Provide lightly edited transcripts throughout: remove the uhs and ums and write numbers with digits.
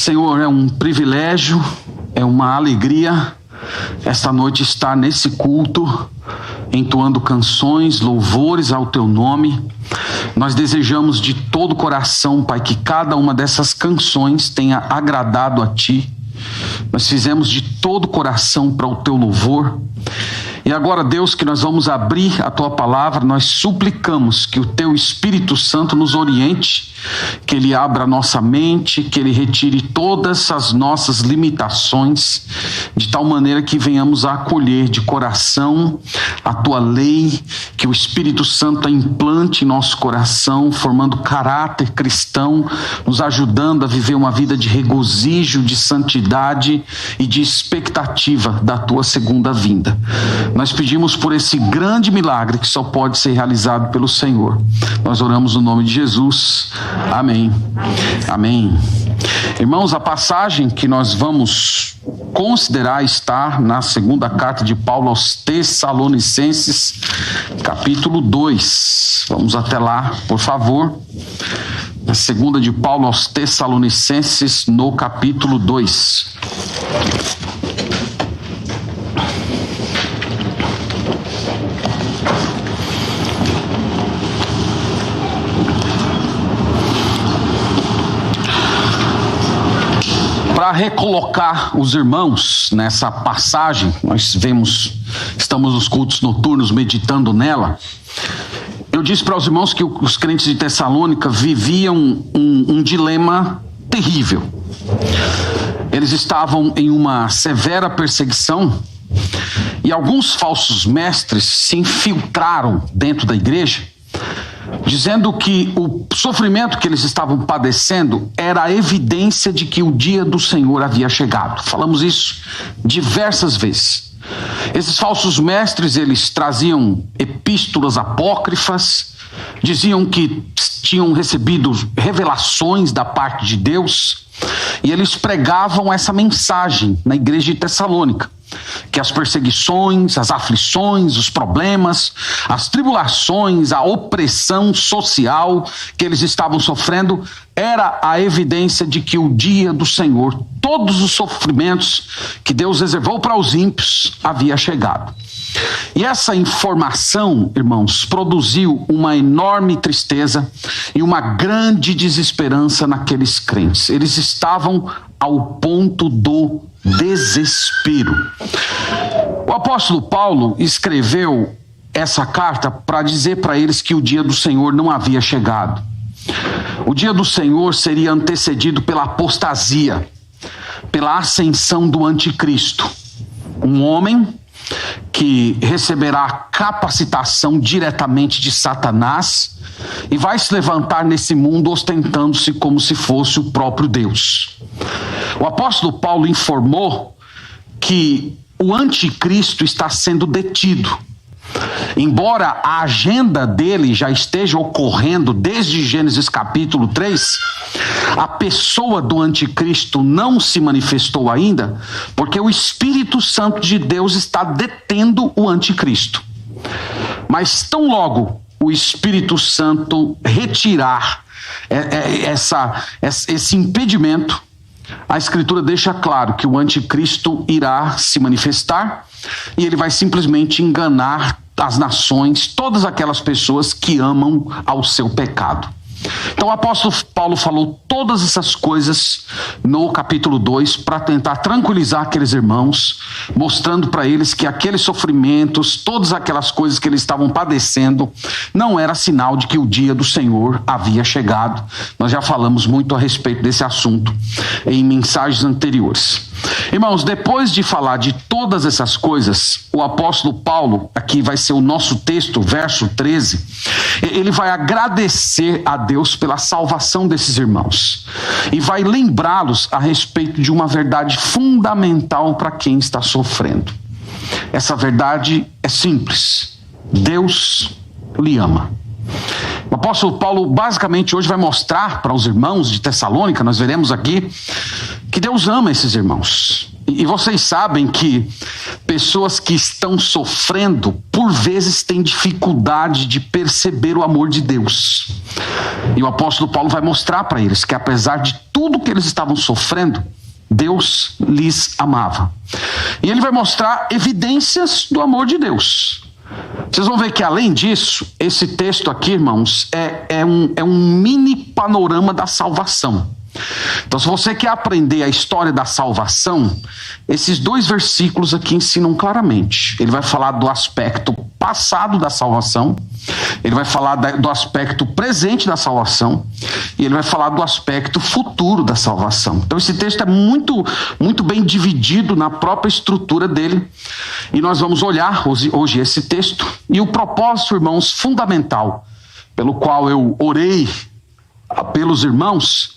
Senhor, é um privilégio, é uma alegria esta noite estar nesse culto, entoando canções, louvores ao Teu nome. Nós desejamos de todo o coração, Pai, que cada uma dessas canções tenha agradado a Ti. Nós fizemos de todo o coração para o Teu louvor. E agora, Deus, que nós vamos abrir a Tua palavra, nós suplicamos que o Teu Espírito Santo nos oriente, que Ele abra a nossa mente, que Ele retire todas as nossas limitações, de tal maneira que venhamos a acolher de coração a Tua lei, que o Espírito Santo a implante em nosso coração, formando caráter cristão, nos ajudando a viver uma vida de regozijo, de santidade e de expectativa da Tua segunda vinda. Nós pedimos por esse grande milagre que só pode ser realizado pelo Senhor. Nós oramos no nome de Jesus. Amém. Amém. Irmãos, a passagem que nós vamos considerar está na segunda carta de Paulo aos Tessalonicenses, capítulo 2. Vamos até lá, por favor. A segunda de Paulo aos Tessalonicenses, no capítulo 2. Para recolocar os irmãos nessa passagem, nós estamos nos cultos noturnos meditando nela. Eu disse para os irmãos que os crentes de Tessalônica viviam um dilema terrível. Eles estavam em uma severa perseguição e alguns falsos mestres se infiltraram dentro da igreja, dizendo que o sofrimento que eles estavam padecendo era a evidência de que o dia do Senhor havia chegado. Falamos isso diversas vezes. Esses falsos mestres, eles traziam epístolas apócrifas, diziam que tinham recebido revelações da parte de Deus, e eles pregavam essa mensagem na igreja de Tessalônica, que as perseguições, as aflições, os problemas, as tribulações, a opressão social que eles estavam sofrendo era a evidência de que o dia do Senhor, todos os sofrimentos que Deus reservou para os ímpios, havia chegado. E essa informação, irmãos, produziu uma enorme tristeza e uma grande desesperança naqueles crentes. Eles estavam ao ponto do desespero. O apóstolo Paulo escreveu essa carta para dizer para eles que o dia do Senhor não havia chegado. O dia do Senhor seria antecedido pela apostasia, pela ascensão do anticristo. Um homem que receberá capacitação diretamente de Satanás e vai se levantar nesse mundo ostentando-se como se fosse o próprio Deus. O apóstolo Paulo informou que o anticristo está sendo detido. Embora a agenda dele já esteja ocorrendo desde Gênesis capítulo 3, a pessoa do anticristo não se manifestou ainda, porque o Espírito Santo de Deus está detendo o anticristo. Mas tão logo o Espírito Santo retirar esse impedimento, a Escritura deixa claro que o anticristo irá se manifestar e ele vai simplesmente enganar as nações, todas aquelas pessoas que amam ao seu pecado. Então o apóstolo Paulo falou todas essas coisas no capítulo 2 para tentar tranquilizar aqueles irmãos, mostrando para eles que aqueles sofrimentos, todas aquelas coisas que eles estavam padecendo, não era sinal de que o dia do Senhor havia chegado. Nós já falamos muito a respeito desse assunto em mensagens anteriores. Irmãos, depois de falar de todas essas coisas, o apóstolo Paulo, aqui vai ser o nosso texto, verso 13, ele vai agradecer a Deus pela salvação desses irmãos e vai lembrá-los a respeito de uma verdade fundamental para quem está sofrendo. Essa verdade é simples: Deus lhe ama. O apóstolo Paulo basicamente hoje vai mostrar para os irmãos de Tessalônica, nós veremos aqui, que Deus ama esses irmãos. E vocês sabem que pessoas que estão sofrendo, por vezes, têm dificuldade de perceber o amor de Deus. E o apóstolo Paulo vai mostrar para eles que, apesar de tudo que eles estavam sofrendo, Deus lhes amava. E ele vai mostrar evidências do amor de Deus. Vocês vão ver que, além disso, esse texto aqui, irmãos, é um mini panorama da salvação. Então, se você quer aprender a história da salvação, esses 2 versículos aqui ensinam claramente. Ele vai falar do aspecto passado da salvação, ele vai falar do aspecto presente da salvação, e ele vai falar do aspecto futuro da salvação. Então, esse texto é muito, muito bem dividido na própria estrutura dele, e nós vamos olhar hoje esse texto, e o propósito, irmãos, fundamental, pelo qual eu orei pelos irmãos,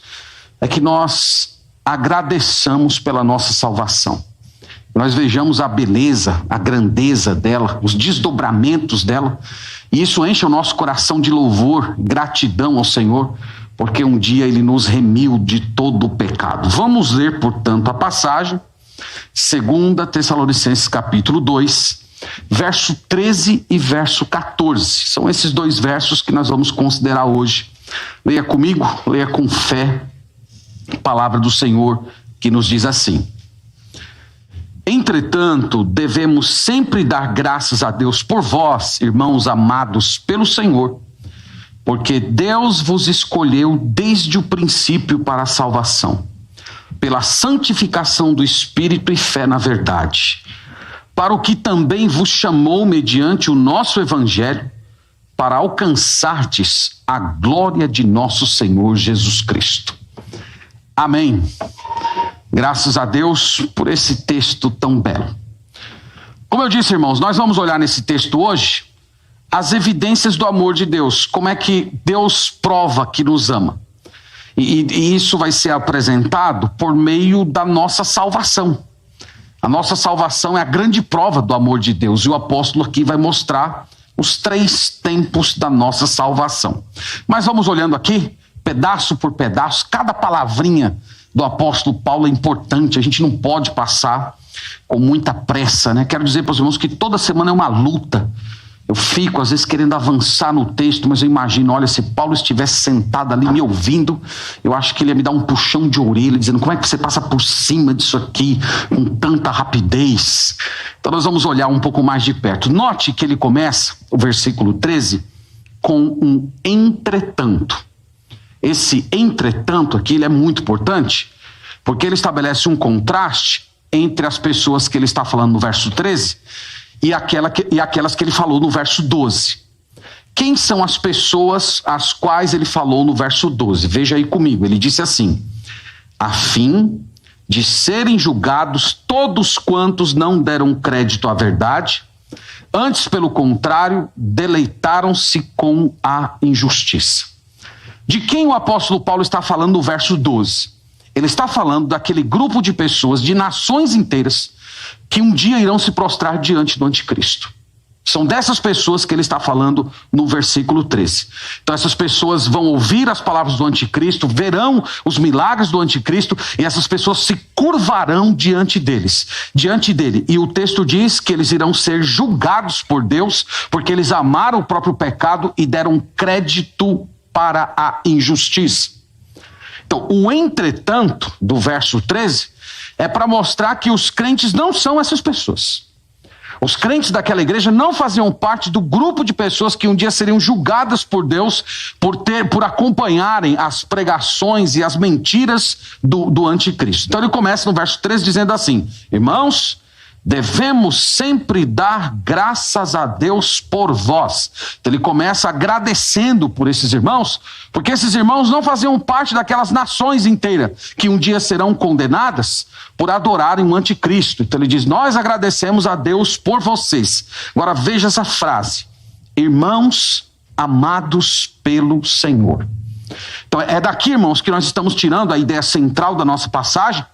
é que nós agradeçamos pela nossa salvação. Nós vejamos a beleza, a grandeza dela, os desdobramentos dela, e isso enche o nosso coração de louvor, gratidão ao Senhor, porque um dia Ele nos remiu de todo o pecado. Vamos ler, portanto, a passagem, 2 Tessalonicenses capítulo 2, verso 13 e verso 14. São esses 2 versos que nós vamos considerar hoje. Leia comigo, leia com fé. Palavra do Senhor que nos diz assim: entretanto, devemos sempre dar graças a Deus por vós, irmãos amados pelo Senhor, porque Deus vos escolheu desde o princípio para a salvação, pela santificação do Espírito e fé na verdade, para o que também vos chamou mediante o nosso Evangelho, para alcançardes a glória de nosso Senhor Jesus Cristo. Amém. Graças a Deus por esse texto tão belo. Como eu disse, irmãos, nós vamos olhar nesse texto hoje as evidências do amor de Deus. Como é que Deus prova que nos ama. E isso vai ser apresentado por meio da nossa salvação. A nossa salvação é a grande prova do amor de Deus. E o apóstolo aqui vai mostrar os 3 tempos da nossa salvação. Mas vamos olhando aqui, pedaço por pedaço, cada palavrinha do apóstolo Paulo é importante, a gente não pode passar com muita pressa, né? Quero dizer para os irmãos que toda semana é uma luta. Eu fico às vezes querendo avançar no texto, mas eu imagino, olha, se Paulo estivesse sentado ali me ouvindo, eu acho que ele ia me dar um puxão de orelha, dizendo, como é que você passa por cima disso aqui com tanta rapidez? Então nós vamos olhar um pouco mais de perto. Note que ele começa, o versículo 13, com um entretanto. Esse entretanto aqui, ele é muito importante, porque ele estabelece um contraste entre as pessoas que ele está falando no verso 13 e aquelas que ele falou no verso 12. Quem são as pessoas às quais ele falou no verso 12? Veja aí comigo, ele disse assim: a fim de serem julgados todos quantos não deram crédito à verdade, antes, pelo contrário, deleitaram-se com a injustiça. De quem o apóstolo Paulo está falando no verso 12? Ele está falando daquele grupo de pessoas, de nações inteiras, que um dia irão se prostrar diante do anticristo. São dessas pessoas que ele está falando no versículo 13. Então essas pessoas vão ouvir as palavras do anticristo, verão os milagres do anticristo, e essas pessoas se curvarão diante dele. E o texto diz que eles irão ser julgados por Deus, porque eles amaram o próprio pecado e deram crédito para a injustiça. Então, o entretanto do verso 13 é para mostrar que os crentes não são essas pessoas. Os crentes daquela igreja não faziam parte do grupo de pessoas que um dia seriam julgadas por Deus por acompanharem as pregações e as mentiras do anticristo. Então ele começa no verso 13 dizendo assim: irmãos, devemos sempre dar graças a Deus por vós. Então ele começa agradecendo por esses irmãos, porque esses irmãos não faziam parte daquelas nações inteiras que um dia serão condenadas por adorarem o anticristo. Então ele diz: nós agradecemos a Deus por vocês. Agora veja essa frase: irmãos amados pelo Senhor. Então é daqui, irmãos, que nós estamos tirando a ideia central da nossa passagem.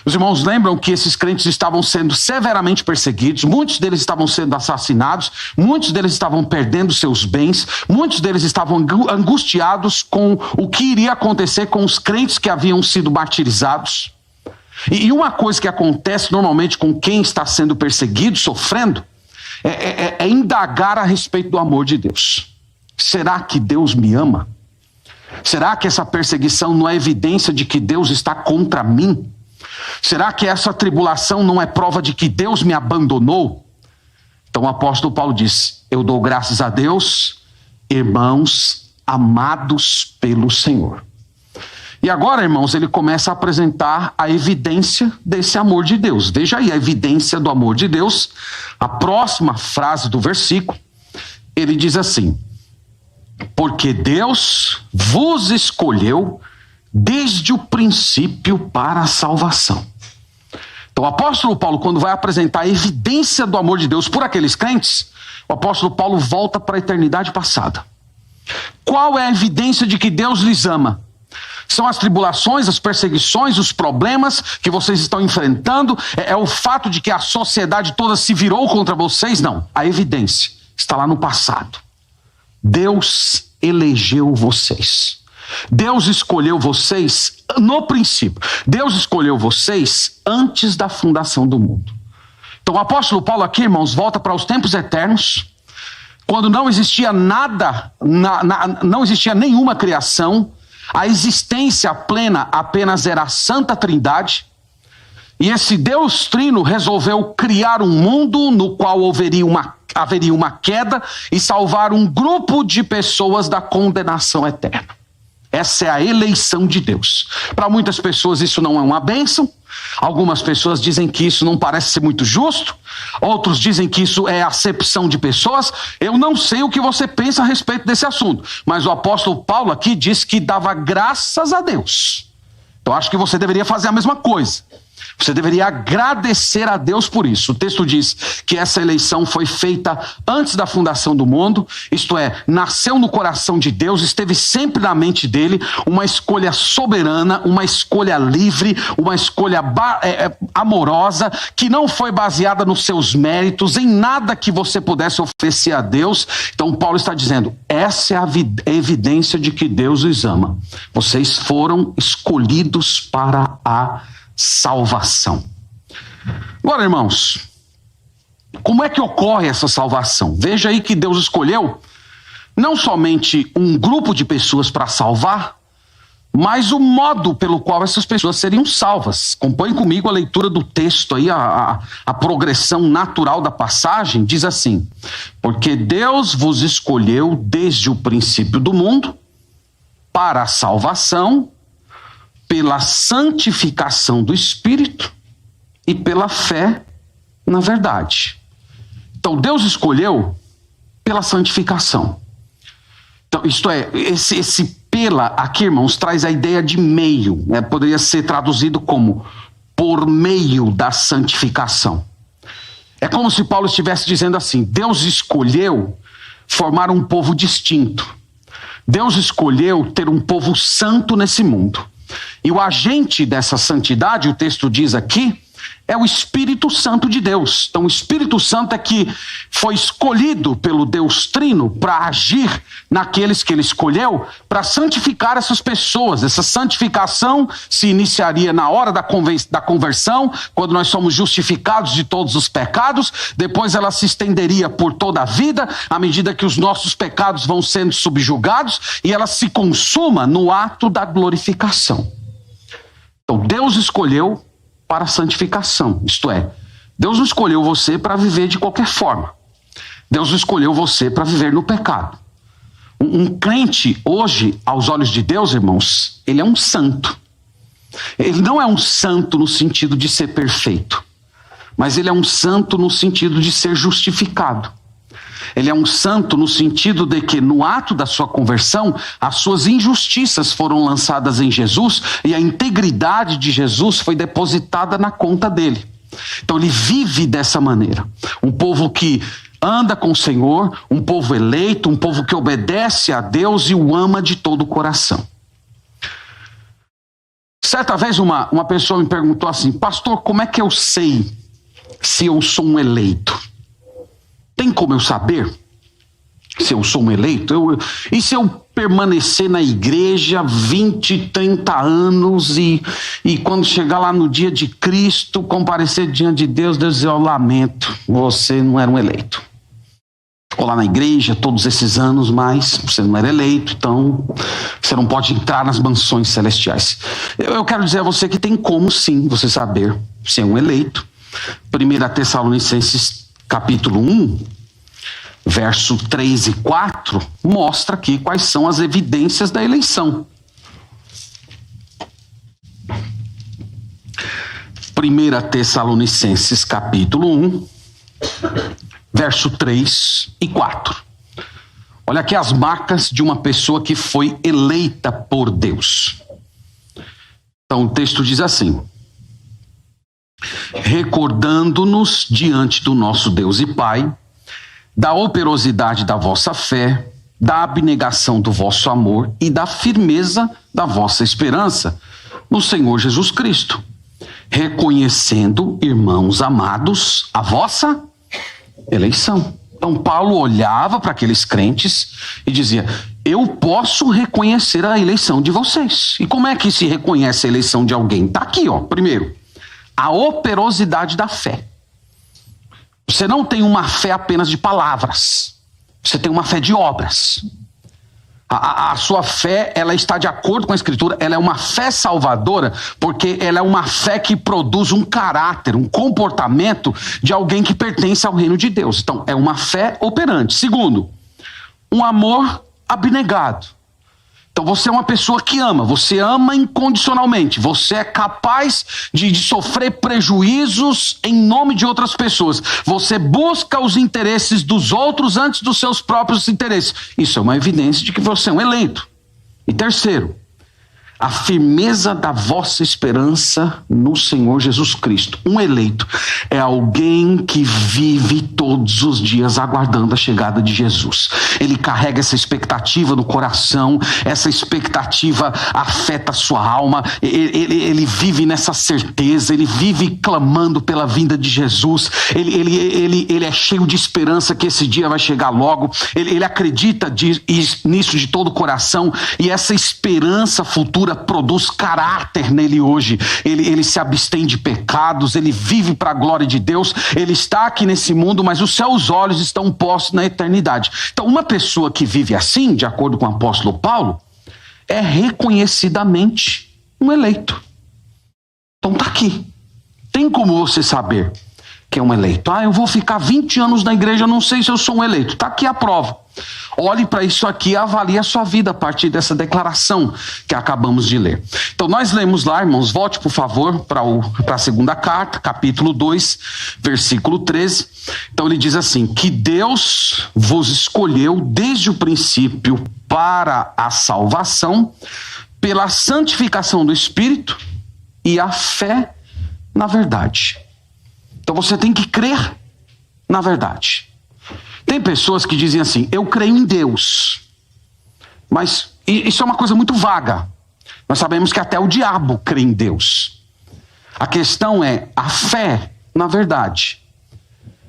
Os irmãos lembram que esses crentes estavam sendo severamente perseguidos, muitos deles estavam sendo assassinados, muitos deles estavam perdendo seus bens, muitos deles estavam angustiados com o que iria acontecer com os crentes que haviam sido martirizados. E uma coisa que acontece normalmente com quem está sendo perseguido, sofrendo, é indagar a respeito do amor de Deus. Será que Deus me ama? Será que essa perseguição não é evidência de que Deus está contra mim? Será que essa tribulação não é prova de que Deus me abandonou? Então o apóstolo Paulo diz: eu dou graças a Deus, irmãos amados pelo Senhor. E agora, irmãos, ele começa a apresentar a evidência desse amor de Deus. Veja aí a evidência do amor de Deus. A próxima frase do versículo, ele diz assim: porque Deus vos escolheu desde o princípio para a salvação. Então o apóstolo Paulo, quando vai apresentar a evidência do amor de Deus por aqueles crentes, o apóstolo Paulo volta para a eternidade passada. Qual é a evidência de que Deus lhes ama? São as tribulações, as perseguições, os problemas que vocês estão enfrentando? É o fato de que a sociedade toda se virou contra vocês? Não, a evidência está lá no passado. Deus elegeu vocês. Deus escolheu vocês no princípio. Deus escolheu vocês antes da fundação do mundo. Então o apóstolo Paulo aqui, irmãos, volta para os tempos eternos, quando não existia nada, não existia nenhuma criação, a existência plena apenas era a Santa Trindade, e esse Deus Trino resolveu criar um mundo no qual haveria uma queda e salvar um grupo de pessoas da condenação eterna. Essa é a eleição de Deus. Para muitas pessoas isso não é uma bênção. Algumas pessoas dizem que isso não parece ser muito justo. Outros dizem que isso é acepção de pessoas. Eu não sei o que você pensa a respeito desse assunto, mas o apóstolo Paulo aqui diz que dava graças a Deus. Então acho que você deveria fazer a mesma coisa. Você deveria agradecer a Deus por isso. O texto diz que essa eleição foi feita antes da fundação do mundo, isto é, nasceu no coração de Deus, esteve sempre na mente dele, uma escolha soberana, uma escolha livre, uma escolha amorosa, que não foi baseada nos seus méritos, em nada que você pudesse oferecer a Deus. Então Paulo está dizendo, essa é a evidência de que Deus os ama. Vocês foram escolhidos para a salvação. Agora, irmãos, como é que ocorre essa salvação? Veja aí que Deus escolheu não somente um grupo de pessoas para salvar, mas o modo pelo qual essas pessoas seriam salvas. Acompanhe comigo a leitura do texto aí, a progressão natural da passagem diz assim: porque Deus vos escolheu desde o princípio do mundo para a salvação, pela santificação do Espírito e pela fé na verdade. Então Deus escolheu pela santificação. Então, isto é, esse pela aqui, irmãos, traz a ideia de meio, né? Poderia ser traduzido como por meio da santificação. É como se Paulo estivesse dizendo assim: Deus escolheu formar um povo distinto. Deus escolheu ter um povo santo nesse mundo. E o agente dessa santidade, o texto diz aqui, é o Espírito Santo de Deus. Então o Espírito Santo é que foi escolhido pelo Deus Trino para agir naqueles que ele escolheu, para santificar essas pessoas. Essa santificação se iniciaria na hora da conversão, quando nós somos justificados de todos os pecados. Depois ela se estenderia por toda a vida, à medida que os nossos pecados vão sendo subjugados, e ela se consuma no ato da glorificação. Então Deus escolheu para a santificação, isto é, Deus não escolheu você para viver de qualquer forma. Deus escolheu você para viver no pecado. Um crente hoje, aos olhos de Deus, irmãos, ele é um santo. Ele não é um santo no sentido de ser perfeito, mas ele é um santo no sentido de ser justificado. Ele é um santo no sentido de que no ato da sua conversão, as suas injustiças foram lançadas em Jesus e a integridade de Jesus foi depositada na conta dele. Então ele vive dessa maneira. Um povo que anda com o Senhor, um povo eleito, um povo que obedece a Deus e o ama de todo o coração. Certa vez uma pessoa me perguntou assim: pastor, como é que eu sei se eu sou um eleito? Tem como eu saber? Se eu sou um eleito? E se eu permanecer na igreja 20, 30 anos e quando chegar lá no dia de Cristo, comparecer diante de Deus, Deus dizer, eu lamento, você não era um eleito. Ficou lá na igreja todos esses anos, mas você não era eleito, então você não pode entrar nas mansões celestiais. Eu quero dizer a você que tem como sim você saber se é um eleito. 1 Tessalonicenses capítulo 1, verso 3 e 4, mostra aqui quais são as evidências da eleição. 1 Tessalonicenses capítulo 1, verso 3 e 4. Olha aqui as marcas de uma pessoa que foi eleita por Deus. Então o texto diz assim: recordando-nos diante do nosso Deus e Pai, da operosidade da vossa fé, da abnegação do vosso amor e da firmeza da vossa esperança no Senhor Jesus Cristo, reconhecendo, irmãos amados, a vossa eleição. Então Paulo olhava para aqueles crentes e dizia, eu posso reconhecer a eleição de vocês. E como é que se reconhece a eleição de alguém? Está aqui, ó. Primeiro, a operosidade da fé. Você não tem uma fé apenas de palavras. Você tem uma fé de obras. A sua fé, ela está de acordo com a Escritura. Ela é uma fé salvadora, porque ela é uma fé que produz um caráter, um comportamento de alguém que pertence ao reino de Deus. Então, é uma fé operante. Segundo, um amor abnegado. Então você é uma pessoa que ama, você ama incondicionalmente, você é capaz de sofrer prejuízos em nome de outras pessoas, você busca os interesses dos outros antes dos seus próprios interesses. Isso é uma evidência de que você é um eleito. E terceiro, a firmeza da vossa esperança no Senhor Jesus Cristo. Um eleito é alguém que vive todos os dias aguardando a chegada de Jesus. Ele carrega essa expectativa no coração, essa expectativa afeta a sua alma, ele vive nessa certeza, ele vive clamando pela vinda de Jesus, ele é cheio de esperança que esse dia vai chegar logo, ele acredita nisso de todo o coração, e essa esperança futura produz caráter nele hoje. Ele se abstém de pecados, ele vive para a glória de Deus, ele está aqui nesse mundo, mas os seus olhos estão postos na eternidade. Então uma pessoa que vive assim, de acordo com o apóstolo Paulo, é reconhecidamente um eleito. Então está aqui. Tem como você saber que é um eleito? Eu vou ficar 20 anos na igreja, não sei se eu sou um eleito. Está aqui a prova. Olhe para isso aqui e avalie a sua vida a partir dessa declaração que acabamos de ler. Então nós lemos lá, irmãos, volte por favor para a segunda carta, capítulo 2, versículo 13. Então ele diz assim, que Deus vos escolheu desde o princípio para a salvação, pela santificação do Espírito e a fé na verdade. Então você tem que crer na verdade. Tem pessoas que dizem assim, eu creio em Deus. Mas isso é uma coisa muito vaga. Nós sabemos que até o diabo crê em Deus. A questão é a fé na verdade.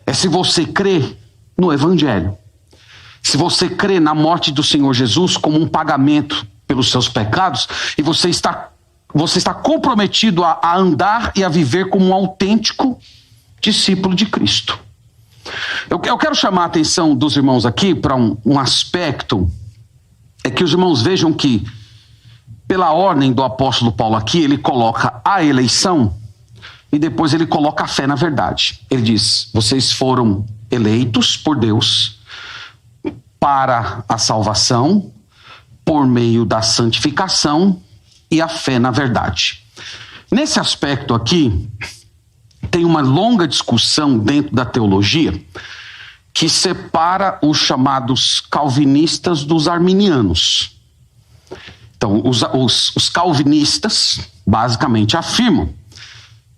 É se você crê no Evangelho. Se você crê na morte do Senhor Jesus como um pagamento pelos seus pecados, e você está comprometido a andar e a viver como um autêntico discípulo de Cristo. Eu quero chamar a atenção dos irmãos aqui para um aspecto, é que os irmãos vejam que, pela ordem do apóstolo Paulo aqui, ele coloca a eleição e depois ele coloca a fé na verdade. Ele diz, vocês foram eleitos por Deus para a salvação, por meio da santificação e a fé na verdade. Nesse aspecto aqui, tem uma longa discussão dentro da teologia que separa os chamados calvinistas dos arminianos. Então, os calvinistas basicamente afirmam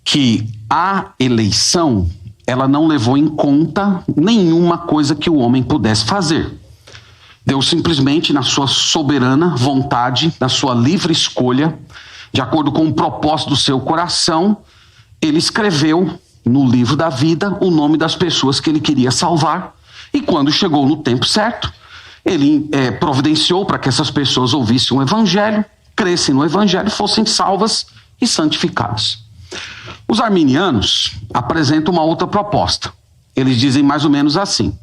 que a eleição, ela não levou em conta nenhuma coisa que o homem pudesse fazer. Deus simplesmente, na sua soberana vontade, na sua livre escolha, de acordo com o propósito do seu coração, ele escreveu no livro da vida o nome das pessoas que ele queria salvar. E quando chegou no tempo certo, ele providenciou para que essas pessoas ouvissem o evangelho, crescem no evangelho, fossem salvas e santificadas. Os arminianos apresentam uma outra proposta. Eles dizem mais ou menos assim,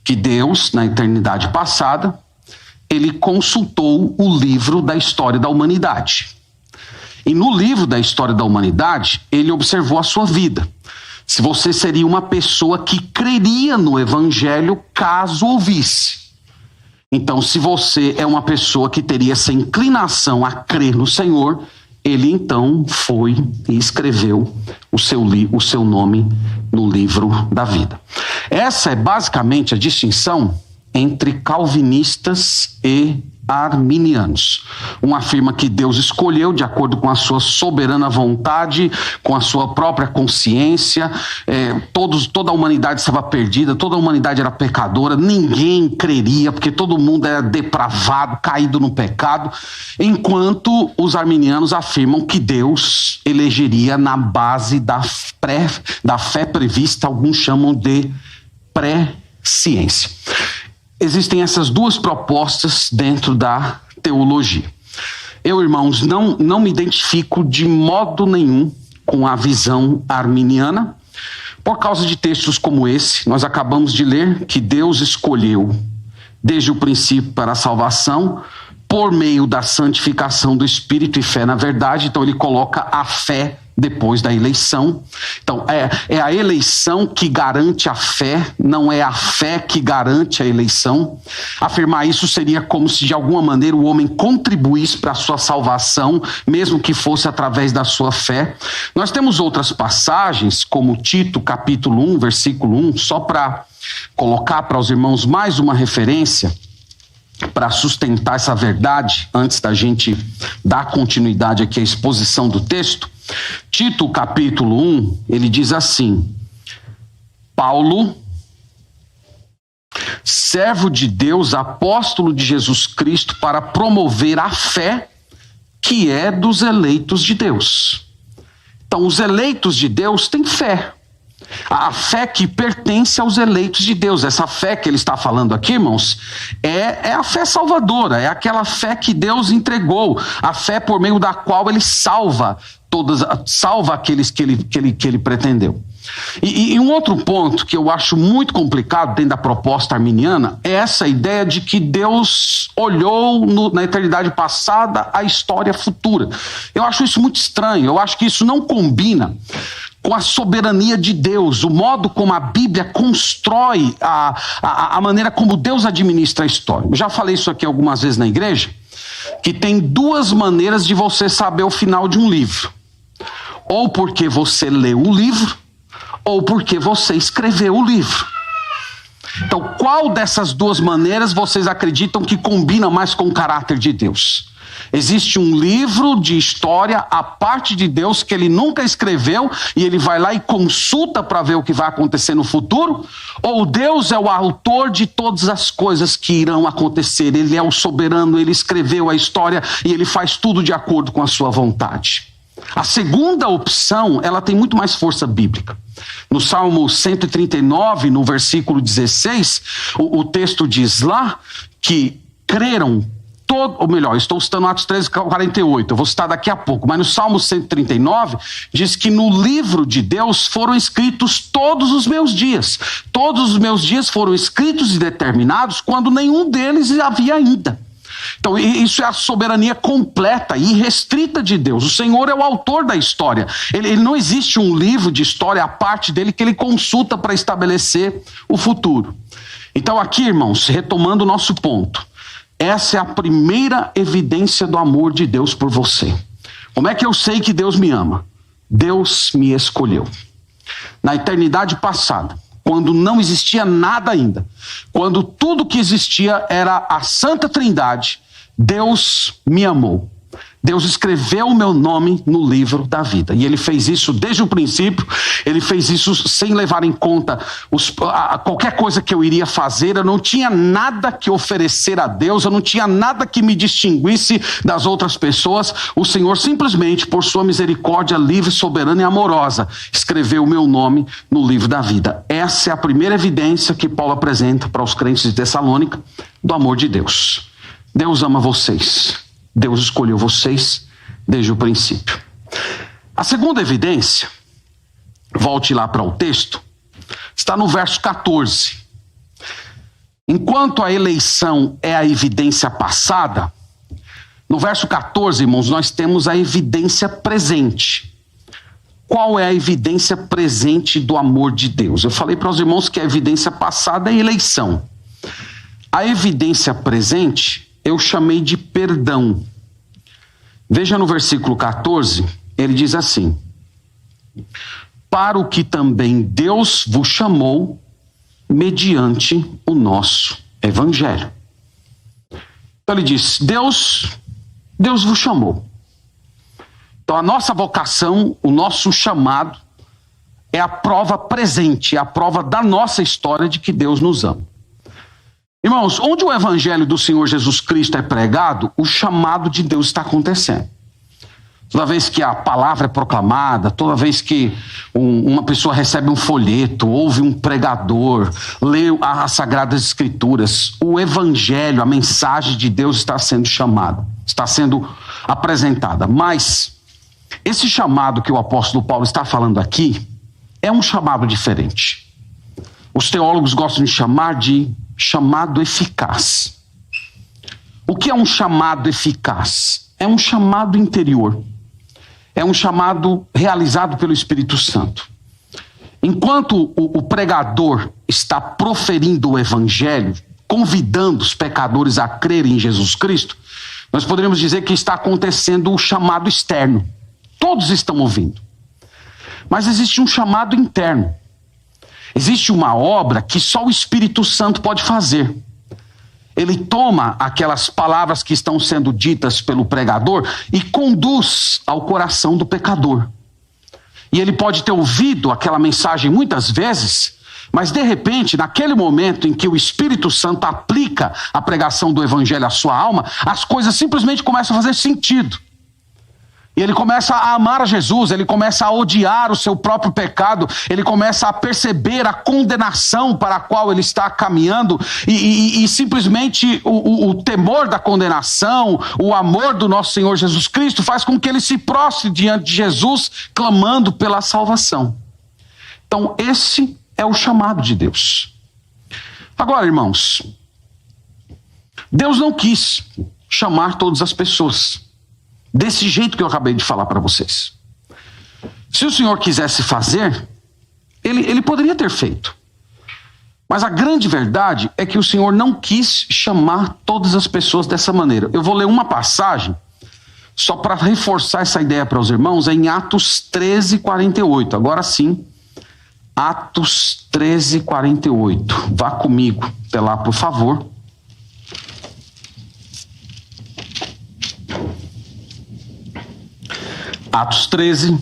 que Deus, na eternidade passada, ele consultou o livro da história da humanidade. E no livro da história da humanidade, ele observou a sua vida. Se você seria uma pessoa que creria no evangelho caso ouvisse. Então, se você é uma pessoa que teria essa inclinação a crer no Senhor, ele então foi e escreveu o seu nome no livro da vida. Essa é basicamente a distinção entre calvinistas e arminianos. Um afirma que Deus escolheu de acordo com a sua soberana vontade, com a sua própria consciência, toda a humanidade estava perdida, toda a humanidade era pecadora, ninguém creria, porque todo mundo era depravado, caído no pecado, enquanto os arminianos afirmam que Deus elegeria na base da fé prevista, alguns chamam de pré-ciência. Existem essas duas propostas dentro da teologia. Eu, irmãos, não me identifico de modo nenhum com a visão arminiana, por causa de textos como esse. Nós acabamos de ler que Deus escolheu, desde o princípio para a salvação, por meio da santificação do Espírito e fé na verdade. Então ele coloca a fé depois da eleição. Então é a eleição que garante a fé, não é a fé que garante a eleição. Afirmar isso seria como se de alguma maneira o homem contribuísse para a sua salvação, mesmo que fosse através da sua fé. Nós temos outras passagens, como Tito capítulo 1, versículo 1, só para colocar para os irmãos mais uma referência, para sustentar essa verdade, antes da gente dar continuidade aqui à exposição do texto. Tito capítulo 1, ele diz assim: Paulo, servo de Deus, apóstolo de Jesus Cristo, para promover a fé que é dos eleitos de Deus. Então, os eleitos de Deus têm fé. A fé que pertence aos eleitos de Deus. Essa fé que ele está falando aqui, irmãos, é a fé salvadora, é aquela fé que Deus entregou, a fé por meio da qual ele salva aqueles que ele pretendeu. E um outro ponto que eu acho muito complicado dentro da proposta arminiana é essa ideia de que Deus olhou na eternidade passada a história futura. Eu acho isso muito estranho, eu acho que isso não combina com a soberania de Deus, o modo como a Bíblia constrói a maneira como Deus administra a história. Eu já falei isso aqui algumas vezes na igreja, que tem duas maneiras de você saber o final de um livro. Ou porque você leu o livro, ou porque você escreveu o livro. Então, qual dessas duas maneiras vocês acreditam que combina mais com o caráter de Deus? Existe um livro de história à parte de Deus que ele nunca escreveu e ele vai lá e consulta para ver o que vai acontecer no futuro? Ou Deus é o autor de todas as coisas que irão acontecer? Ele é o soberano, ele escreveu a história e ele faz tudo de acordo com a sua vontade. A segunda opção, ela tem muito mais força bíblica. No Salmo 139, no versículo 16, o texto diz lá que creram ou melhor, estou citando Atos 13:48, eu vou citar daqui a pouco, mas no Salmo 139 diz que no livro de Deus foram escritos todos os meus dias. Todos os meus dias foram escritos e determinados quando nenhum deles havia ainda. Então isso é a soberania completa e irrestrita de Deus. O Senhor é o autor da história. Ele não existe um livro de história à parte dele que ele consulta para estabelecer o futuro. Então aqui, irmãos, retomando o nosso ponto, essa é a primeira evidência do amor de Deus por você. Como é que eu sei que Deus me ama? Deus me escolheu. Na eternidade passada, quando não existia nada ainda, quando tudo que existia era a Santa Trindade, Deus me amou. Deus escreveu o meu nome no livro da vida. E ele fez isso desde o princípio. Ele fez isso sem levar em conta qualquer coisa que eu iria fazer. Eu não tinha nada que oferecer a Deus. Eu não tinha nada que me distinguisse das outras pessoas. O Senhor simplesmente, por sua misericórdia livre, soberana e amorosa, escreveu o meu nome no livro da vida. Essa é a primeira evidência que Paulo apresenta para os crentes de Tessalônica do amor de Deus. Deus ama vocês. Deus escolheu vocês desde o princípio. A segunda evidência, volte lá para o texto, está no verso 14. Enquanto a eleição é a evidência passada, no verso 14, irmãos, nós temos a evidência presente. Qual é a evidência presente do amor de Deus? Eu falei para os irmãos que a evidência passada é a eleição. A evidência presente eu chamei de perdão. Veja no versículo 14, ele diz assim: para o que também Deus vos chamou mediante o nosso evangelho. Então ele diz, Deus vos chamou. Então a nossa vocação, o nosso chamado, é a prova presente, é a prova da nossa história de que Deus nos ama. Irmãos, onde o evangelho do Senhor Jesus Cristo é pregado, o chamado de Deus está acontecendo. Toda vez que a palavra é proclamada, toda vez que uma pessoa recebe um folheto, ouve um pregador, lê as Sagradas Escrituras, o evangelho, a mensagem de Deus está sendo chamada, está sendo apresentada. Mas esse chamado que o apóstolo Paulo está falando aqui é um chamado diferente. Os teólogos gostam de chamar de chamado eficaz. O que é um chamado eficaz? É um chamado interior. É um chamado realizado pelo Espírito Santo. Enquanto o pregador está proferindo o evangelho, convidando os pecadores a crerem em Jesus Cristo, nós poderíamos dizer que está acontecendo o chamado externo. Todos estão ouvindo. Mas existe um chamado interno. Existe uma obra que só o Espírito Santo pode fazer. Ele toma aquelas palavras que estão sendo ditas pelo pregador e conduz ao coração do pecador. E ele pode ter ouvido aquela mensagem muitas vezes, mas de repente, naquele momento em que o Espírito Santo aplica a pregação do Evangelho à sua alma, as coisas simplesmente começam a fazer sentido. E ele começa a amar a Jesus, ele começa a odiar o seu próprio pecado, ele começa a perceber a condenação para a qual ele está caminhando, e simplesmente o temor da condenação, o amor do nosso Senhor Jesus Cristo faz com que ele se prostre diante de Jesus, clamando pela salvação. Então esse é o chamado de Deus. Agora, irmãos, Deus não quis chamar todas as pessoas desse jeito que eu acabei de falar para vocês. Se o Senhor quisesse fazer, ele poderia ter feito. Mas a grande verdade é que o Senhor não quis chamar todas as pessoas dessa maneira. Eu vou ler uma passagem, só para reforçar essa ideia para os irmãos, é em Atos 13, 48. Agora sim, Atos 13, 48. Vá comigo até lá, por favor. Atos 13,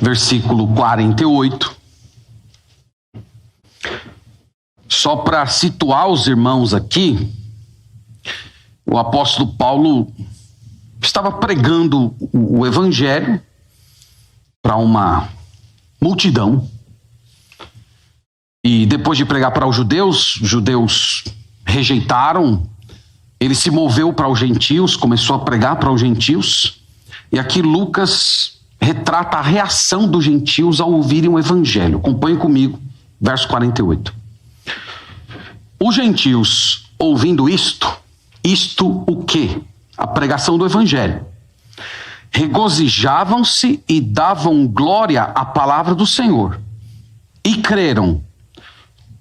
versículo 48. Só para situar os irmãos aqui, o apóstolo Paulo estava pregando o evangelho para uma multidão. E depois de pregar para os judeus rejeitaram. Ele se moveu para os gentios, começou a pregar para os gentios, e aqui Lucas retrata a reação dos gentios ao ouvirem o evangelho. Acompanhe comigo, verso 48. Os gentios, ouvindo isto o quê? A pregação do evangelho. Regozijavam-se e davam glória à palavra do Senhor, e creram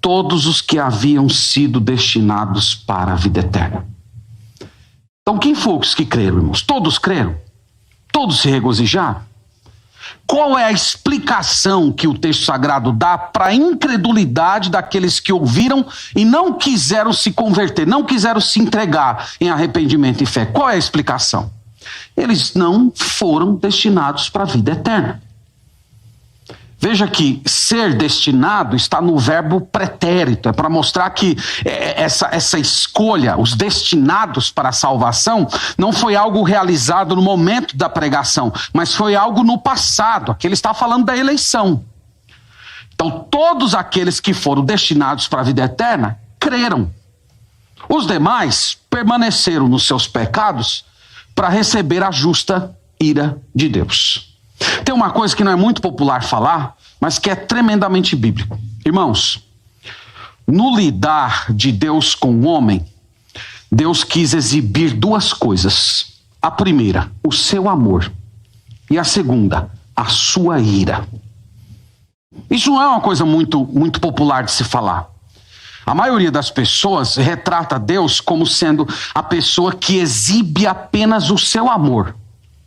todos os que haviam sido destinados para a vida eterna. Então quem foi os que creram, irmãos? Todos creram? Todos se regozijaram? qual é a explicação que o texto sagrado dá para a incredulidade daqueles que ouviram e não quiseram se converter, não quiseram se entregar em arrependimento e fé? Qual é a explicação? Eles não foram destinados para a vida eterna. Veja que ser destinado está no verbo pretérito, é para mostrar que essa escolha, os destinados para a salvação, não foi algo realizado no momento da pregação, mas foi algo no passado. Aqui ele está falando da eleição. Então todos aqueles que foram destinados para a vida eterna, creram. Os demais permaneceram nos seus pecados para receber a justa ira de Deus. Tem uma coisa que não é muito popular falar, mas que é tremendamente bíblico. Irmãos, no lidar de Deus com o homem, Deus quis exibir duas coisas. A primeira, o seu amor. E a segunda, a sua ira. Isso não é uma coisa muito popular de se falar. A maioria das pessoas retrata Deus como sendo a pessoa que exibe apenas o seu amor.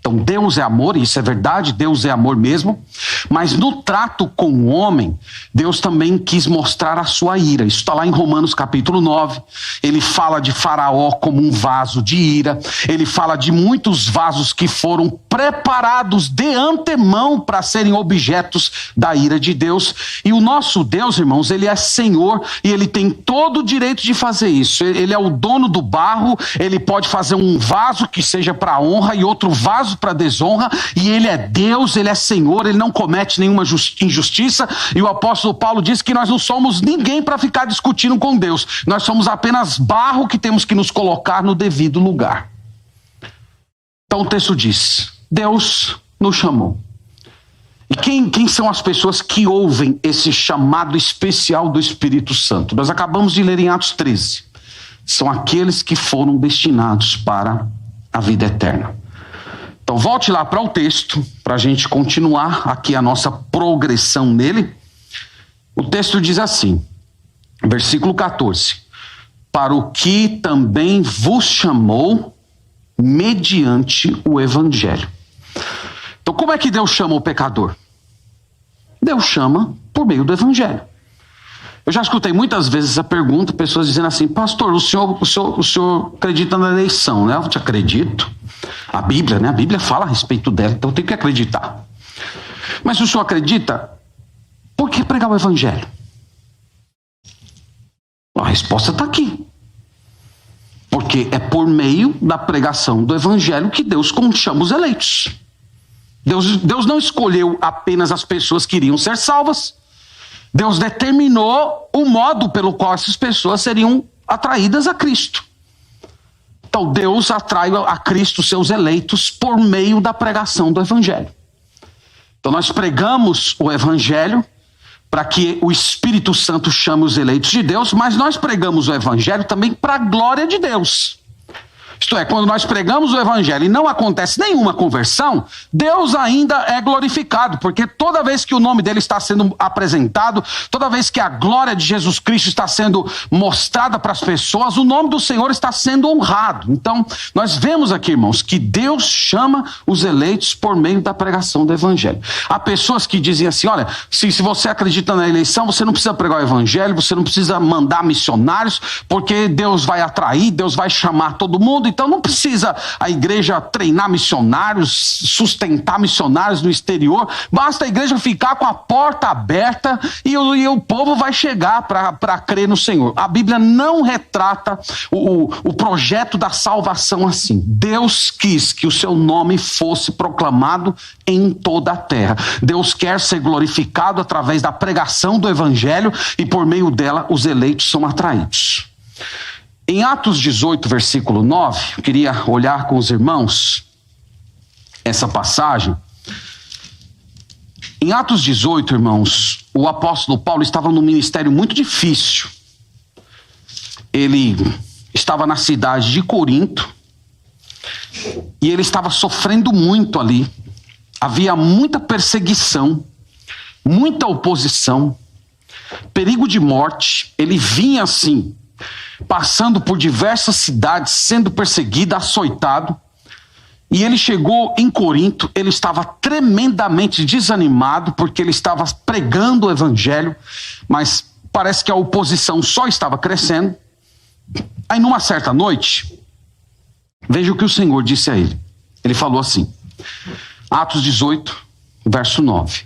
Então Deus é amor, e isso é verdade, Deus é amor mesmo, mas no trato com o homem, Deus também quis mostrar a sua ira. Isso está lá em Romanos capítulo 9, ele fala de Faraó como um vaso de ira, ele fala de muitos vasos que foram preparados de antemão para serem objetos da ira de Deus, e o nosso Deus, irmãos, ele é Senhor, e ele tem todo o direito de fazer isso. Ele é o dono do barro, ele pode fazer um vaso que seja para honra e outro vaso para desonra, e ele é Deus, ele é Senhor, ele não comete nenhuma injustiça, e o apóstolo Paulo diz que nós não somos ninguém para ficar discutindo com Deus, nós somos apenas barro que temos que nos colocar no devido lugar. Então o texto diz, Deus nos chamou. E quem são as pessoas que ouvem esse chamado especial do Espírito Santo? Nós acabamos de ler em Atos 13, são aqueles que foram destinados para a vida eterna. Então volte lá para o texto, para a gente continuar aqui a nossa progressão nele. O texto diz assim, versículo 14, para o que também vos chamou mediante o evangelho. Então como é que Deus chama o pecador? Deus chama por meio do evangelho. Eu já escutei muitas vezes essa pergunta, pessoas dizendo assim, pastor, o senhor acredita na eleição, né? Eu te acredito. A Bíblia, né? A Bíblia fala a respeito dela, então eu tenho que acreditar. Mas se o senhor acredita, por que pregar o evangelho? A resposta está aqui. Porque é por meio da pregação do evangelho que Deus chama os eleitos. Deus não escolheu apenas as pessoas que iriam ser salvas. Deus determinou o modo pelo qual essas pessoas seriam atraídas a Cristo. Então Deus atrai a Cristo seus eleitos por meio da pregação do evangelho. Então nós pregamos o evangelho para que o Espírito Santo chame os eleitos de Deus, mas nós pregamos o evangelho também para a glória de Deus. Isto é, quando nós pregamos o evangelho e não acontece nenhuma conversão, Deus ainda é glorificado, porque toda vez que o nome dele está sendo apresentado, toda vez que a glória de Jesus Cristo está sendo mostrada para as pessoas, o nome do Senhor está sendo honrado. Então, nós vemos aqui, irmãos, que Deus chama os eleitos por meio da pregação do evangelho. Há pessoas que dizem assim, olha, se você acredita na eleição, você não precisa pregar o evangelho, você não precisa mandar missionários, porque Deus vai atrair, Deus vai chamar todo mundo. Então não precisa a igreja treinar missionários, sustentar missionários no exterior, basta a igreja ficar com a porta aberta e o povo vai chegar para crer no Senhor. A Bíblia não retrata o projeto da salvação assim. Deus quis que o seu nome fosse proclamado em toda a terra. Deus quer ser glorificado através da pregação do evangelho e por meio dela os eleitos são atraídos. Em Atos 18, versículo 9, eu queria olhar com os irmãos essa passagem. Em Atos 18, irmãos, o apóstolo Paulo estava num ministério muito difícil. Ele estava na cidade de Corinto e ele estava sofrendo muito ali. Havia muita perseguição, muita oposição, perigo de morte. Ele vinha assim, passando por diversas cidades, sendo perseguido, açoitado. E ele chegou em Corinto, ele estava tremendamente desanimado, porque ele estava pregando o evangelho, mas parece que a oposição só estava crescendo. Aí numa certa noite, veja o que o Senhor disse a ele. Ele falou assim, Atos 18, verso 9.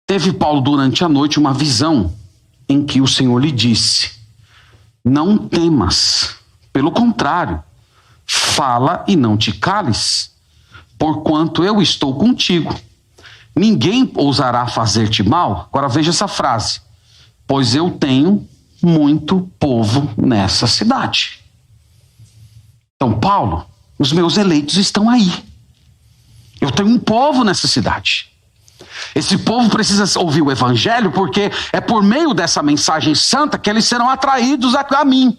Teve Paulo durante a noite uma visão em que o Senhor lhe disse, não temas, pelo contrário, fala e não te cales, porquanto eu estou contigo. Ninguém ousará fazer-te mal. Agora veja essa frase. Pois eu tenho muito povo nessa cidade. Então, Paulo, os meus eleitos estão aí. Eu tenho um povo nessa cidade. Esse povo precisa ouvir o evangelho, porque é por meio dessa mensagem santa que eles serão atraídos a mim.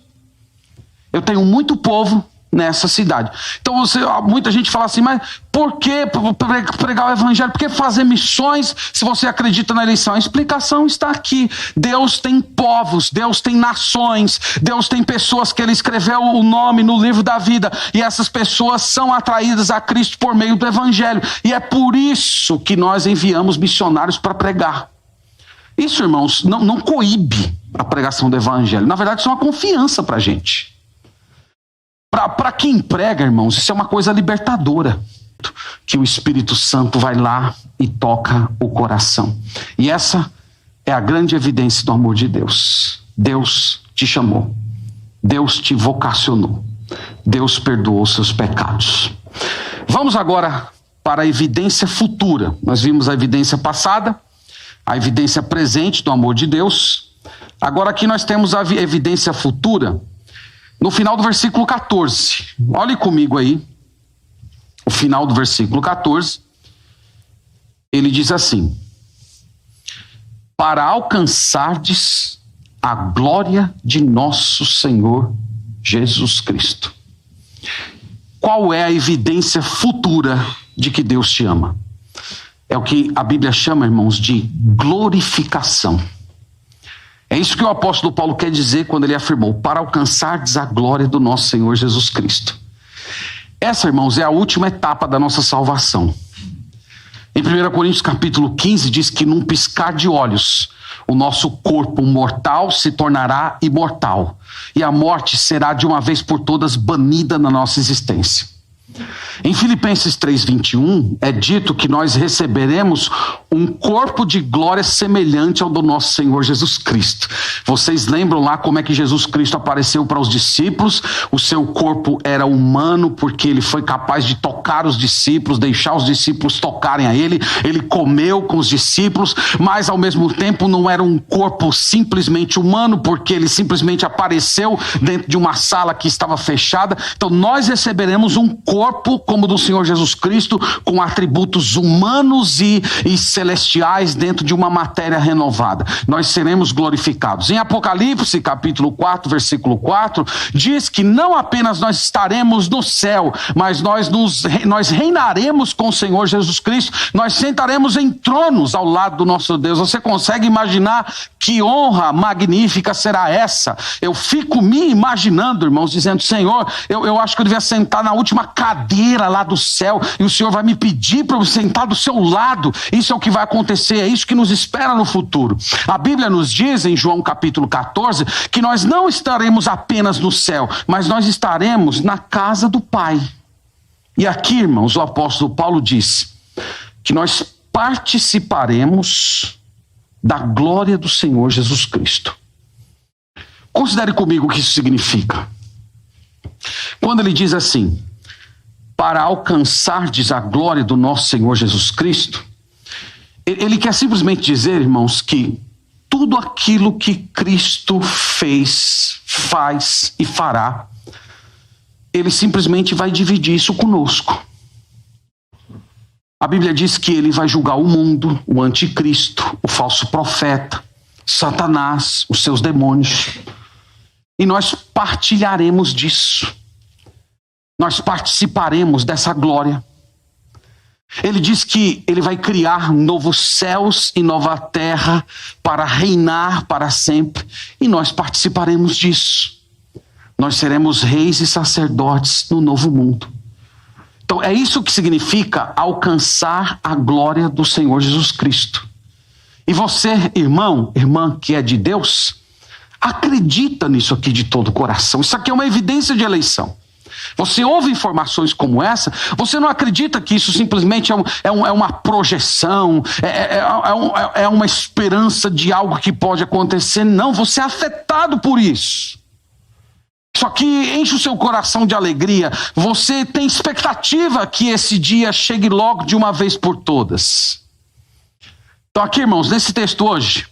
Eu tenho muito povo nessa cidade. Então muita gente fala assim, mas por que pregar o evangelho? Por que fazer missões se você acredita na eleição? A explicação está aqui. Deus tem povos, Deus tem nações, Deus tem pessoas que ele escreveu o nome no livro da vida, e essas pessoas são atraídas a Cristo por meio do evangelho, e é por isso que nós enviamos missionários para pregar. Isso, irmãos, não coíbe a pregação do evangelho. Na verdade, isso é uma confiança para a gente. Para quem prega, irmãos, isso é uma coisa libertadora, que o Espírito Santo vai lá e toca o coração. E essa é a grande evidência do amor de Deus. Deus te chamou, Deus te vocacionou, Deus perdoou seus pecados. Vamos agora para a evidência futura. Nós vimos a evidência passada, a evidência presente do amor de Deus. Agora aqui nós temos a evidência futura. No final do versículo 14, olhe comigo aí, o final do versículo 14, ele diz assim, para alcançardes a glória de nosso Senhor Jesus Cristo. Qual é a evidência futura de que Deus te ama? É o que a Bíblia chama, irmãos, de glorificação. É isso que o apóstolo Paulo quer dizer quando ele afirmou, para alcançardes a glória do nosso Senhor Jesus Cristo. Essa, irmãos, é a última etapa da nossa salvação. Em 1 Coríntios capítulo 15 diz que num piscar de olhos, o nosso corpo mortal se tornará imortal, e a morte será de uma vez por todas banida na nossa existência. Em Filipenses 3:21 é dito que nós receberemos um corpo de glória semelhante ao do nosso Senhor Jesus Cristo. Vocês lembram lá como é que Jesus Cristo apareceu para os discípulos? O seu corpo era humano porque ele foi capaz de tocar os discípulos, deixar os discípulos tocarem a ele. Ele comeu com os discípulos, mas ao mesmo tempo não era um corpo simplesmente humano, porque ele simplesmente apareceu dentro de uma sala que estava fechada. Então nós receberemos um corpo como o do Senhor Jesus Cristo, com atributos humanos e celestiais dentro de uma matéria renovada. Nós seremos glorificados. Em Apocalipse, capítulo 4, versículo 4, diz que não apenas nós estaremos no céu, mas nós reinaremos com o Senhor Jesus Cristo, nós sentaremos em tronos ao lado do nosso Deus. Você consegue imaginar que honra magnífica será essa? Eu fico me imaginando, irmãos, dizendo, Senhor, eu acho que eu devia sentar na última cadeira lá do céu, e o Senhor vai me pedir para eu sentar do seu lado. Isso é o que vai acontecer, é isso que nos espera no futuro. A Bíblia nos diz em João capítulo 14, que nós não estaremos apenas no céu, mas nós estaremos na casa do Pai. E aqui, irmãos, o apóstolo Paulo diz que nós participaremos da glória do Senhor Jesus Cristo. Considere comigo o que isso significa. Quando ele diz assim, para alcançardes a glória do nosso Senhor Jesus Cristo, ele quer simplesmente dizer, irmãos, que tudo aquilo que Cristo fez, faz e fará, ele simplesmente vai dividir isso conosco. A Bíblia diz que ele vai julgar o mundo, o anticristo, o falso profeta, Satanás, os seus demônios. E nós partilharemos disso. Nós participaremos dessa glória. Ele diz que ele vai criar novos céus e nova terra para reinar para sempre. E nós participaremos disso. Nós seremos reis e sacerdotes no novo mundo. Então é isso que significa alcançar a glória do Senhor Jesus Cristo. E você, irmão, irmã que é de Deus, acredita nisso aqui de todo o coração. Isso aqui é uma evidência de eleição. Você ouve informações como essa, você não acredita que isso simplesmente é uma projeção, é uma esperança de algo que pode acontecer. Não, você é afetado por isso. Isso aqui enche o seu coração de alegria. Você tem expectativa que esse dia chegue logo de uma vez por todas. Então aqui, irmãos, nesse texto hoje,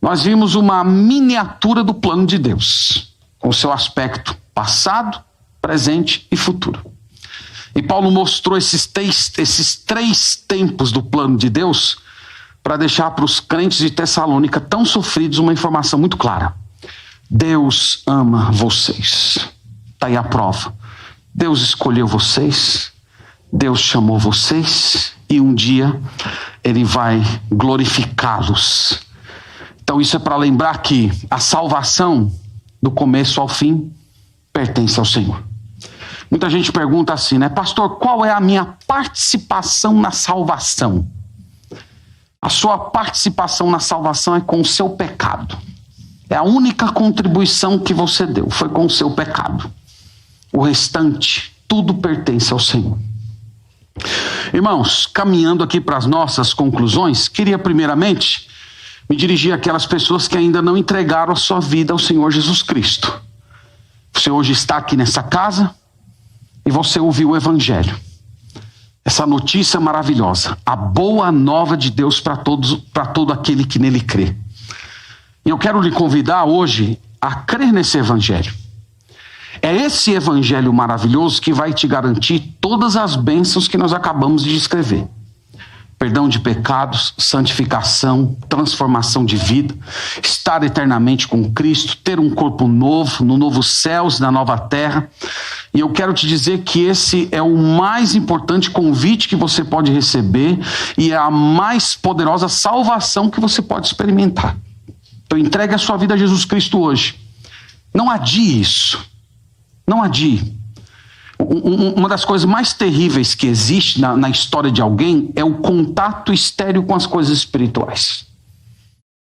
nós vimos uma miniatura do plano de Deus, com o seu aspecto passado, presente e futuro. E Paulo mostrou esses três tempos do plano de Deus para deixar para os crentes de Tessalônica tão sofridos uma informação muito clara. Deus ama vocês. Está aí a prova. Deus escolheu vocês, Deus chamou vocês e um dia Ele vai glorificá-los. Então isso é para lembrar que a salvação, do começo ao fim, pertence ao Senhor. Muita gente pergunta assim, né? Pastor, qual é a minha participação na salvação? A sua participação na salvação é com o seu pecado. É a única contribuição que você deu, foi com o seu pecado. O restante, tudo pertence ao Senhor. Irmãos, caminhando aqui para as nossas conclusões, queria primeiramente me dirigir àquelas pessoas que ainda não entregaram a sua vida ao Senhor Jesus Cristo. Você hoje está aqui nessa casa e você ouviu o Evangelho. Essa notícia maravilhosa, a boa nova de Deus para todo aquele que nele crê. E eu quero lhe convidar hoje a crer nesse Evangelho. É esse Evangelho maravilhoso que vai te garantir todas as bênçãos que nós acabamos de descrever. Perdão de pecados, santificação, transformação de vida, estar eternamente com Cristo, ter um corpo novo, no novo céus, na nova terra. E eu quero te dizer que esse é o mais importante convite que você pode receber e é a mais poderosa salvação que você pode experimentar. Então entregue a sua vida a Jesus Cristo hoje. Não adie isso. Não adie. Uma das coisas mais terríveis que existe na história de alguém é o contato estéril com as coisas espirituais.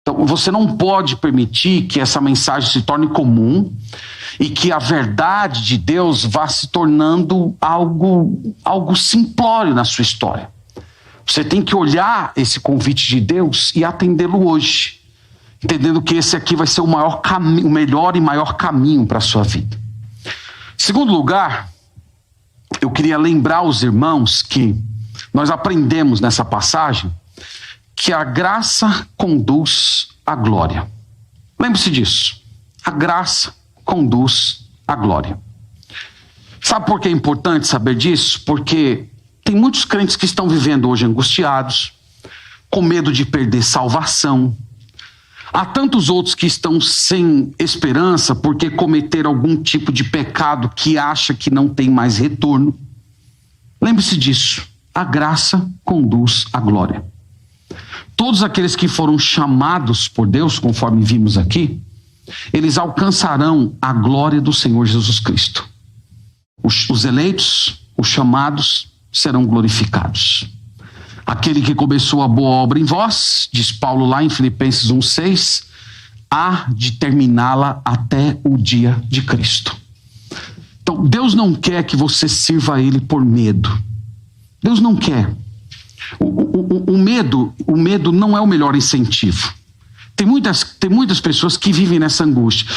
Então você não pode permitir que essa mensagem se torne comum e que a verdade de Deus vá se tornando algo simplório na sua história. Você tem que olhar esse convite de Deus e atendê-lo hoje, entendendo que esse aqui vai ser o melhor e maior caminho para a sua vida. Segundo lugar, eu queria lembrar os irmãos que nós aprendemos nessa passagem que a graça conduz à glória. Lembre-se disso. A graça conduz à glória. Sabe por que é importante saber disso? Porque tem muitos crentes que estão vivendo hoje angustiados, com medo de perder salvação. Há tantos outros que estão sem esperança porque cometeram algum tipo de pecado que acha que não tem mais retorno. Lembre-se disso. A graça conduz à glória. Todos aqueles que foram chamados por Deus, conforme vimos aqui, eles alcançarão a glória do Senhor Jesus Cristo. Os eleitos, os chamados, serão glorificados. Aquele que começou a boa obra em vós, diz Paulo lá em Filipenses 1,6, há de terminá-la até o dia de Cristo. Então, Deus não quer que você sirva a Ele por medo. Deus não quer. O medo não é o melhor incentivo. Tem muitas pessoas que vivem nessa angústia.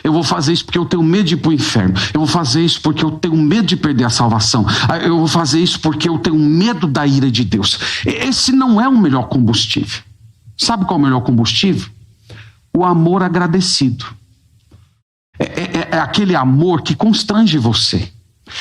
Eu vou fazer isso porque eu tenho medo de ir para o inferno. Eu vou fazer isso porque eu tenho medo de perder a salvação. Eu vou fazer isso porque eu tenho medo da ira de Deus. Esse não é o melhor combustível. Sabe qual é o melhor combustível? O amor agradecido. É aquele amor que constrange você.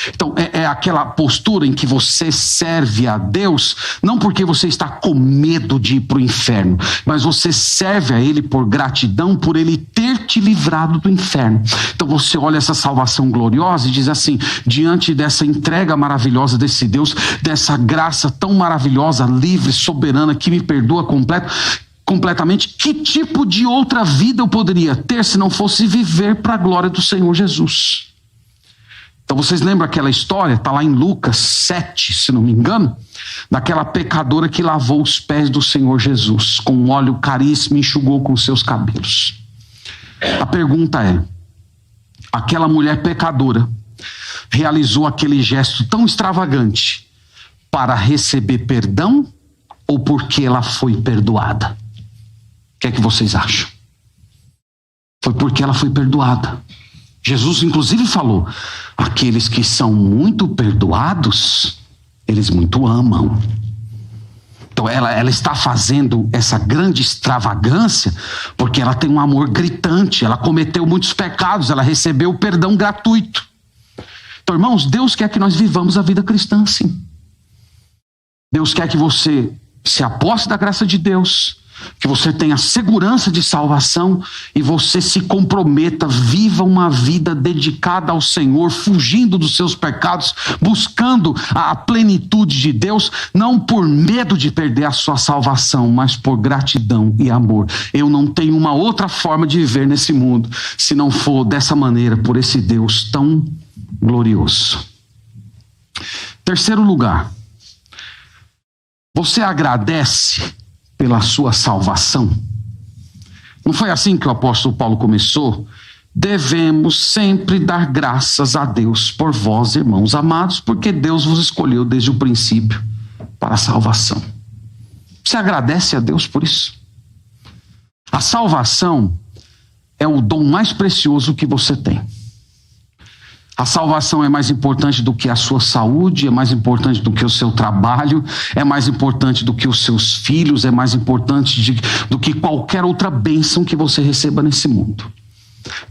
Então é aquela postura em que você serve a Deus não porque você está com medo de ir para o inferno, mas você serve a Ele por gratidão por Ele ter te livrado do inferno. Então você olha essa salvação gloriosa e diz assim, diante dessa entrega maravilhosa desse Deus, dessa graça tão maravilhosa, livre, soberana, que me perdoa completamente, que tipo de outra vida eu poderia ter se não fosse viver para a glória do Senhor Jesus? Então vocês lembram aquela história, está lá em Lucas 7, se não me engano, daquela pecadora que lavou os pés do Senhor Jesus com um óleo caríssimo e enxugou com seus cabelos. A pergunta é, aquela mulher pecadora realizou aquele gesto tão extravagante para receber perdão ou porque ela foi perdoada? O que é que vocês acham? Foi porque ela foi perdoada. Jesus inclusive falou, aqueles que são muito perdoados, eles muito amam. Então ela está fazendo essa grande extravagância porque ela tem um amor gritante, ela cometeu muitos pecados, ela recebeu o perdão gratuito. Então, irmãos, Deus quer que nós vivamos a vida cristã assim. Deus quer que você se aposse da graça de Deus, que você tenha segurança de salvação e você se comprometa, viva uma vida dedicada ao Senhor, fugindo dos seus pecados, buscando a plenitude de Deus, não por medo de perder a sua salvação, mas por gratidão e amor. Eu não tenho uma outra forma de viver nesse mundo, se não for dessa maneira, por esse Deus tão glorioso. Terceiro lugar, você agradece pela sua salvação? Não foi assim que o apóstolo Paulo começou? Devemos sempre dar graças a Deus por vós, irmãos amados, porque Deus vos escolheu desde o princípio para a salvação. Você agradece a Deus por isso? A salvação é o dom mais precioso que você tem. A salvação é mais importante do que a sua saúde, é mais importante do que o seu trabalho, é mais importante do que os seus filhos, é mais importante do que qualquer outra bênção que você receba nesse mundo.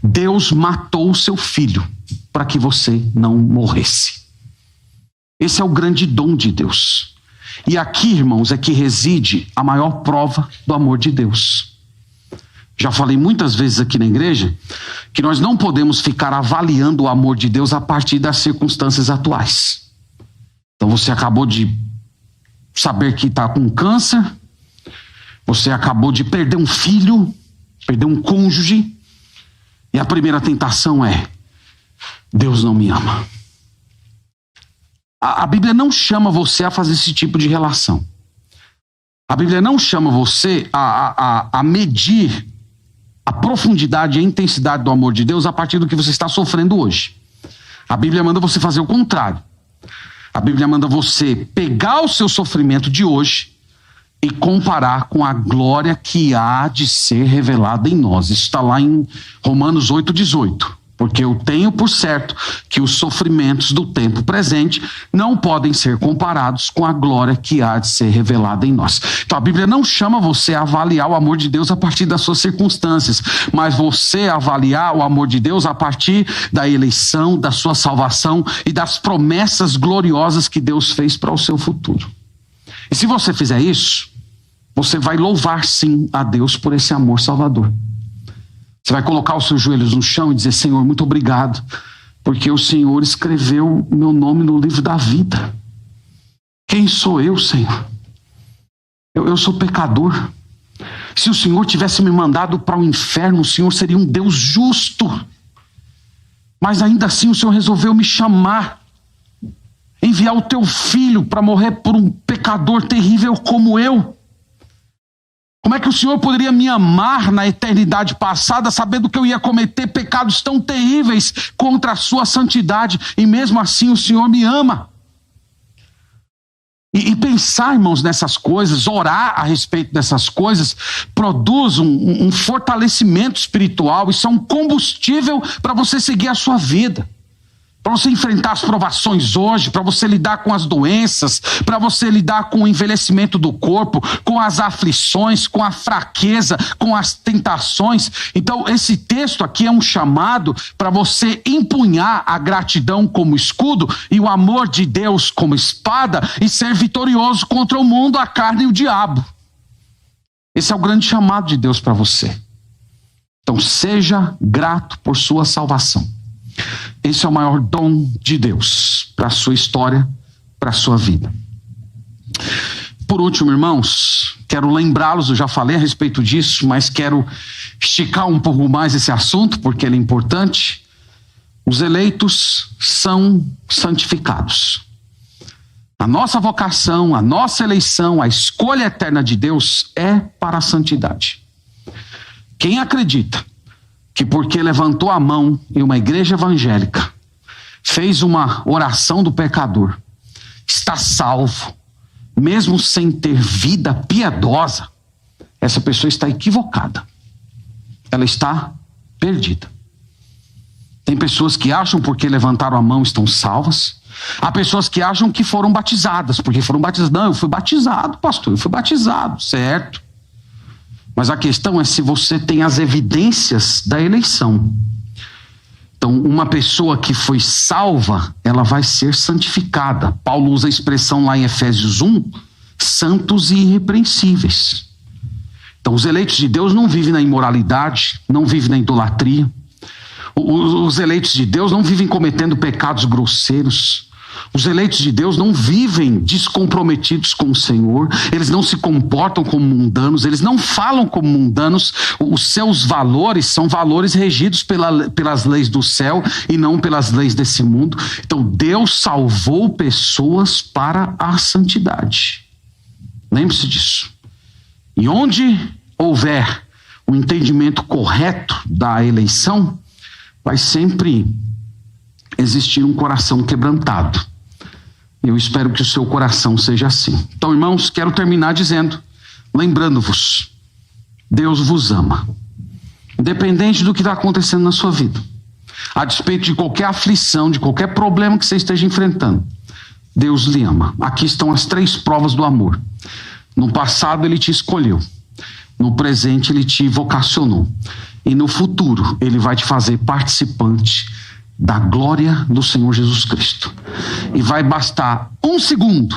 Deus matou o seu filho para que você não morresse. Esse é o grande dom de Deus. E aqui, irmãos, é que reside a maior prova do amor de Deus. Já falei muitas vezes aqui na igreja que nós não podemos ficar avaliando o amor de Deus a partir das circunstâncias atuais. Então você acabou de saber que está com câncer, você acabou de perder um filho, perder um cônjuge, e a primeira tentação é: Deus não me ama. A Bíblia não chama você a fazer esse tipo de relação. A Bíblia não chama você a medir a profundidade e a intensidade do amor de Deus a partir do que você está sofrendo hoje. A Bíblia manda você fazer o contrário. A Bíblia manda você pegar o seu sofrimento de hoje e comparar com a glória que há de ser revelada em nós. Isso está lá em Romanos 8,18. Porque eu tenho por certo que os sofrimentos do tempo presente não podem ser comparados com a glória que há de ser revelada em nós. Então a Bíblia não chama você a avaliar o amor de Deus a partir das suas circunstâncias, mas você avaliar o amor de Deus a partir da eleição, da sua salvação e das promessas gloriosas que Deus fez para o seu futuro. E se você fizer isso, você vai louvar sim a Deus por esse amor salvador. Você vai colocar os seus joelhos no chão e dizer: Senhor, muito obrigado, porque o Senhor escreveu meu nome no livro da vida. Quem sou eu, Senhor? Eu sou pecador. Se o Senhor tivesse me mandado para o inferno, o Senhor seria um Deus justo. Mas ainda assim o Senhor resolveu me chamar, enviar o teu filho para morrer por um pecador terrível como eu. Como é que o Senhor poderia me amar na eternidade passada, sabendo que eu ia cometer pecados tão terríveis contra a sua santidade, e mesmo assim o Senhor me ama? E pensar, irmãos, nessas coisas, orar a respeito dessas coisas, produz um fortalecimento espiritual. Isso é um combustível para você seguir a sua vida, para você enfrentar as provações hoje, para você lidar com as doenças, para você lidar com o envelhecimento do corpo, com as aflições, com a fraqueza, com as tentações. Então esse texto aqui é um chamado para você empunhar a gratidão como escudo e o amor de Deus como espada e ser vitorioso contra o mundo, a carne e o diabo. Esse é o grande chamado de Deus para você. Então seja grato por sua salvação. Esse é o maior dom de Deus para a sua história, para a sua vida. Por último, irmãos, quero lembrá-los, eu já falei a respeito disso, mas quero esticar um pouco mais esse assunto, porque ele é importante. Os eleitos são santificados. A nossa vocação, a nossa eleição, a escolha eterna de Deus é para a santidade. Quem acredita que porque levantou a mão em uma igreja evangélica, fez uma oração do pecador, está salvo, mesmo sem ter vida piedosa, essa pessoa está equivocada. Ela está perdida. Tem pessoas que acham porque levantaram a mão estão salvas. Há pessoas que acham que foram batizadas, porque foram batizadas. Não, eu fui batizado, pastor, eu fui batizado, certo. Mas a questão é se você tem as evidências da eleição. Então, uma pessoa que foi salva, ela vai ser santificada. Paulo usa a expressão lá em Efésios 1, santos e irrepreensíveis. Então, os eleitos de Deus não vivem na imoralidade, não vivem na idolatria. Os eleitos de Deus não vivem cometendo pecados grosseiros. Os eleitos de Deus não vivem descomprometidos com o Senhor. Eles não se comportam como mundanos, eles não falam como mundanos. Os seus valores são valores regidos pelas leis do céu e não pelas leis desse mundo. Então Deus salvou pessoas para a santidade. Lembre-se disso. E onde houver um entendimento correto da eleição, vai sempre existir um coração quebrantado. Eu espero que o seu coração seja assim. Então, irmãos, quero terminar dizendo, lembrando-vos, Deus vos ama. Independente do que está acontecendo na sua vida, a despeito de qualquer aflição, de qualquer problema que você esteja enfrentando, Deus lhe ama. Aqui estão as 3 provas do amor. No passado ele te escolheu, no presente ele te vocacionou, e no futuro ele vai te fazer participante da glória do Senhor Jesus Cristo. E vai bastar 1 segundo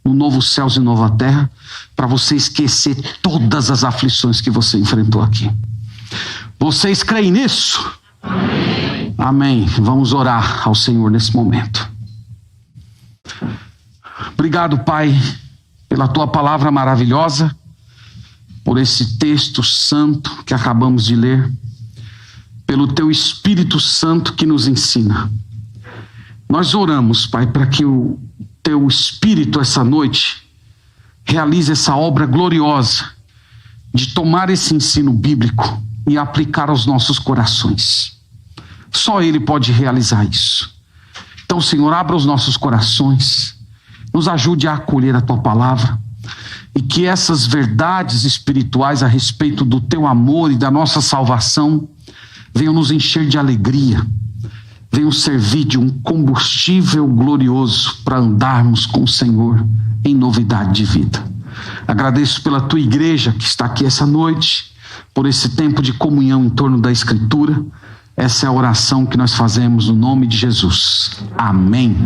no novo céus e nova terra para você esquecer todas as aflições que você enfrentou aqui. Vocês creem nisso? Amém. Amém. Vamos orar ao Senhor nesse momento. Obrigado, Pai, pela tua palavra maravilhosa, por esse texto santo que acabamos de ler, pelo teu Espírito Santo que nos ensina. Nós oramos, Pai, para que o teu Espírito essa noite realize essa obra gloriosa de tomar esse ensino bíblico e aplicar aos nossos corações. Só Ele pode realizar isso. Então, Senhor, abra os nossos corações, nos ajude a acolher a tua palavra, e que essas verdades espirituais a respeito do teu amor e da nossa salvação venham nos encher de alegria, venham servir de um combustível glorioso para andarmos com o Senhor em novidade de vida. Agradeço pela tua igreja que está aqui essa noite, por esse tempo de comunhão em torno da Escritura. Essa é a oração que nós fazemos no nome de Jesus. Amém.